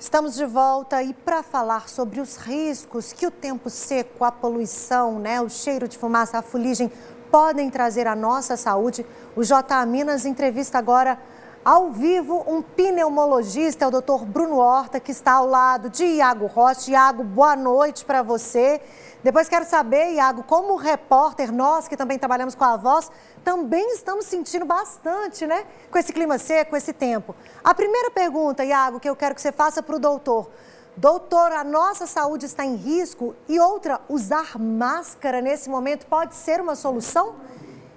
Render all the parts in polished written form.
Estamos de volta e para falar sobre os riscos que o tempo seco, a poluição, o cheiro de fumaça, a fuligem podem trazer à nossa saúde, o JA Minas entrevista agora ao vivo um pneumologista, é o Dr. Bruno Horta, que está ao lado de Iago Rocha. Iago, boa noite para você. Depois quero saber, Iago, como repórter, nós que também trabalhamos com a voz, também estamos sentindo bastante, com esse clima seco, com esse tempo. A primeira pergunta, Iago, que eu quero que você faça para o doutor. Doutor, a nossa saúde está em risco? E outra, usar máscara nesse momento pode ser uma solução?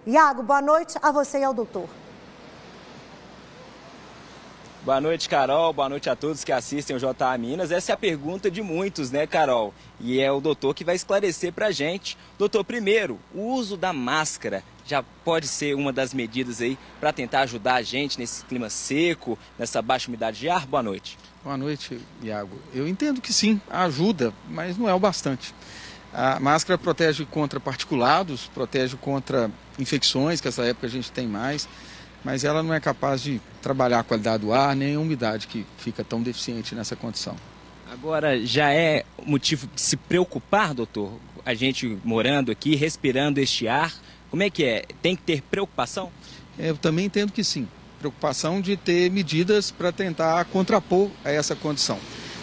Iago, boa noite a você e ao doutor. Boa noite, Carol. Boa noite a todos que assistem o JA Minas. Essa é a pergunta de muitos, Carol? E é o doutor que vai esclarecer pra gente. Doutor, primeiro, o uso da máscara já pode ser uma das medidas aí para tentar ajudar a gente nesse clima seco, nessa baixa umidade de ar? Boa noite. Boa noite, Iago. Eu entendo que sim, ajuda, mas não é o bastante. A máscara protege contra particulados, protege contra infecções, que essa época a gente tem mais, mas ela não é capaz de trabalhar a qualidade do ar, nem a umidade que fica tão deficiente nessa condição. Agora, já é motivo de se preocupar, doutor? A gente morando aqui, respirando este ar, como é que é? Tem que ter preocupação? Eu também entendo que sim. Preocupação de ter medidas para tentar contrapor a essa condição.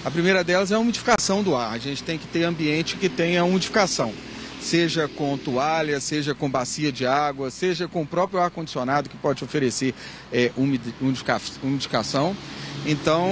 A primeira delas é a umidificação do ar. A gente tem que ter ambiente que tenha umidificação. Seja com toalha, seja com bacia de água, seja com o próprio ar-condicionado que pode oferecer umidificação. Então,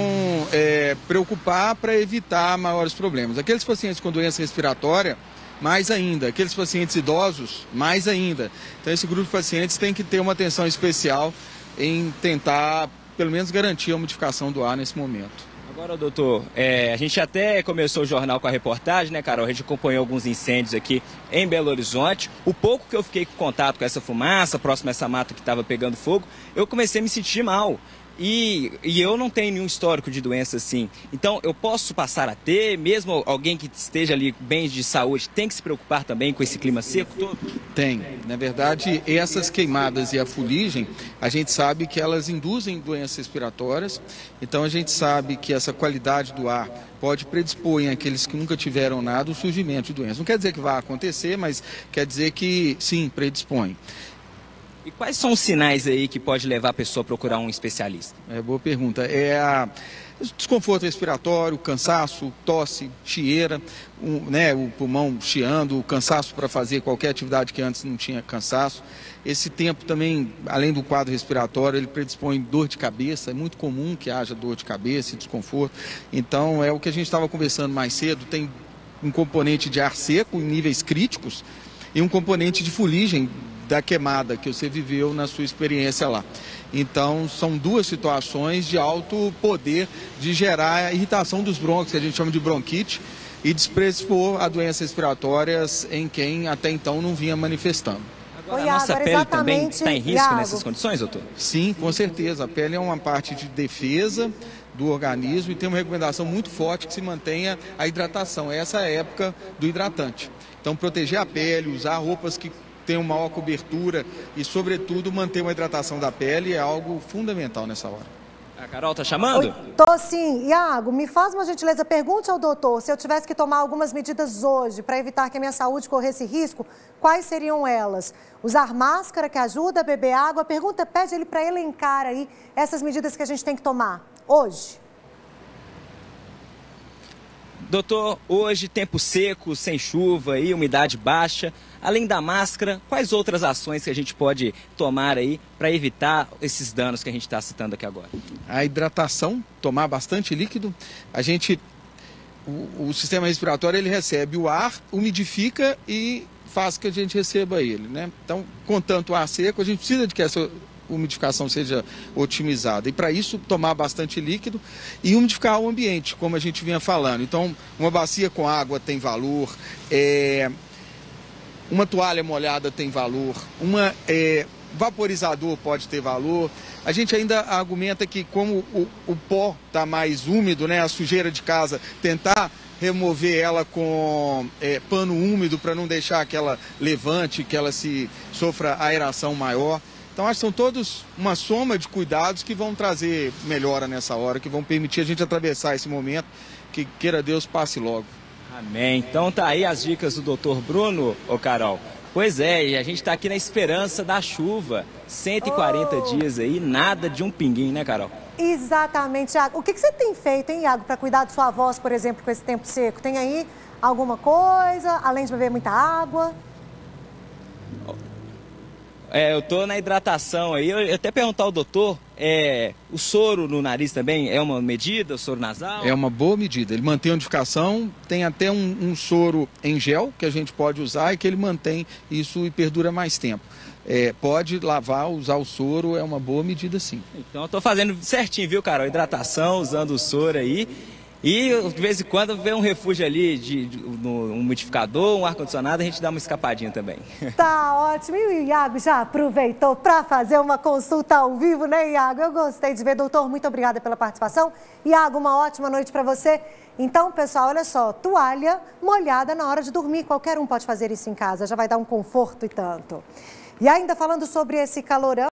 preocupar para evitar maiores problemas. Aqueles pacientes com doença respiratória, mais ainda. Aqueles pacientes idosos, mais ainda. Então, esse grupo de pacientes tem que ter uma atenção especial em tentar, pelo menos, garantir a umidificação do ar nesse momento. Agora, doutor, a gente até começou o jornal com a reportagem, Carol? A gente acompanhou alguns incêndios aqui em Belo Horizonte. O pouco que eu fiquei com contato com essa fumaça, próximo a essa mata que estava pegando fogo, eu comecei a me sentir mal. E eu não tenho nenhum histórico de doença assim. Então, eu posso passar a ter, mesmo alguém que esteja ali bem de saúde, tem que se preocupar também com esse clima seco todo? Tem. Na verdade, essas queimadas e a fuligem, a gente sabe que elas induzem doenças respiratórias. Então, a gente sabe que essa qualidade do ar pode predispor em aqueles que nunca tiveram nada o surgimento de doenças. Não quer dizer que vai acontecer, mas quer dizer que, sim, predispõe. E quais são os sinais aí que pode levar a pessoa a procurar um especialista? Boa pergunta. O desconforto respiratório, cansaço, tosse, chieira, o pulmão chiando, o cansaço para fazer qualquer atividade que antes não tinha cansaço. Esse tempo também, além do quadro respiratório, ele predispõe dor de cabeça. É muito comum que haja dor de cabeça e desconforto. Então, é o que a gente estava conversando mais cedo, tem um componente de ar seco em níveis críticos e um componente de fuligem da queimada que você viveu na sua experiência lá. Então, são duas situações de alto poder de gerar a irritação dos brônquios, que a gente chama de bronquite, e despredispor a doenças respiratórias em quem até então não vinha manifestando. Agora, a nossa pele também está em risco nessas condições, doutor? Sim, com certeza. A pele é uma parte de defesa do organismo e tem uma recomendação muito forte que se mantenha a hidratação. Essa é a época do hidratante. Então, proteger a pele, usar roupas que tenham maior cobertura e, sobretudo, manter uma hidratação da pele é algo fundamental nessa hora. A Carol está chamando? Tô sim. Iago, me faz uma gentileza, pergunte ao doutor, se eu tivesse que tomar algumas medidas hoje para evitar que a minha saúde corresse risco, quais seriam elas? Usar máscara, que ajuda, beber água? Pede ele para elencar aí essas medidas que a gente tem que tomar hoje. Doutor, hoje tempo seco, sem chuva e umidade baixa. Além da máscara, quais outras ações que a gente pode tomar aí para evitar esses danos que a gente está citando aqui agora? A hidratação, tomar bastante líquido. O sistema respiratório ele recebe o ar, umidifica e faz que a gente receba ele, Então, com tanto ar seco, a gente precisa de que essa umidificação seja otimizada. E para isso, tomar bastante líquido e umidificar o ambiente, como a gente vinha falando. Então, uma bacia com água tem valor, uma toalha molhada tem valor, vaporizador pode ter valor. A gente ainda argumenta que como o pó está mais úmido, a sujeira de casa, tentar remover ela com pano úmido para não deixar que ela levante, que ela sofra aeração maior. Então, acho que são todos uma soma de cuidados que vão trazer melhora nessa hora, que vão permitir a gente atravessar esse momento, que queira Deus passe logo. Amém. Então tá aí as dicas do Dr. Bruno, ô Carol. Pois é, e a gente tá aqui na esperança da chuva. 140 dias aí, nada de um pinguim, né, Carol? Exatamente, Iago. O que você tem feito, hein, Iago, para cuidar de sua voz, por exemplo, com esse tempo seco? Tem aí alguma coisa, além de beber muita água? Eu tô na hidratação aí. Eu até perguntar ao doutor, o soro no nariz também é uma medida, o soro nasal? É uma boa medida. Ele mantém a umidificação, tem até um soro em gel que a gente pode usar e que ele mantém isso e perdura mais tempo. Pode lavar, usar o soro, é uma boa medida sim. Então eu tô fazendo certinho, viu, Carol? Hidratação, usando o soro aí. E de vez em quando vê um refúgio ali, um umidificador, um ar-condicionado, a gente dá uma escapadinha também. Tá ótimo. E o Iago já aproveitou para fazer uma consulta ao vivo, né, Iago? Eu gostei de ver. Doutor, muito obrigada pela participação. Iago, uma ótima noite para você. Então, pessoal, olha só, toalha molhada na hora de dormir. Qualquer um pode fazer isso em casa, já vai dar um conforto e tanto. E ainda falando sobre esse calorão,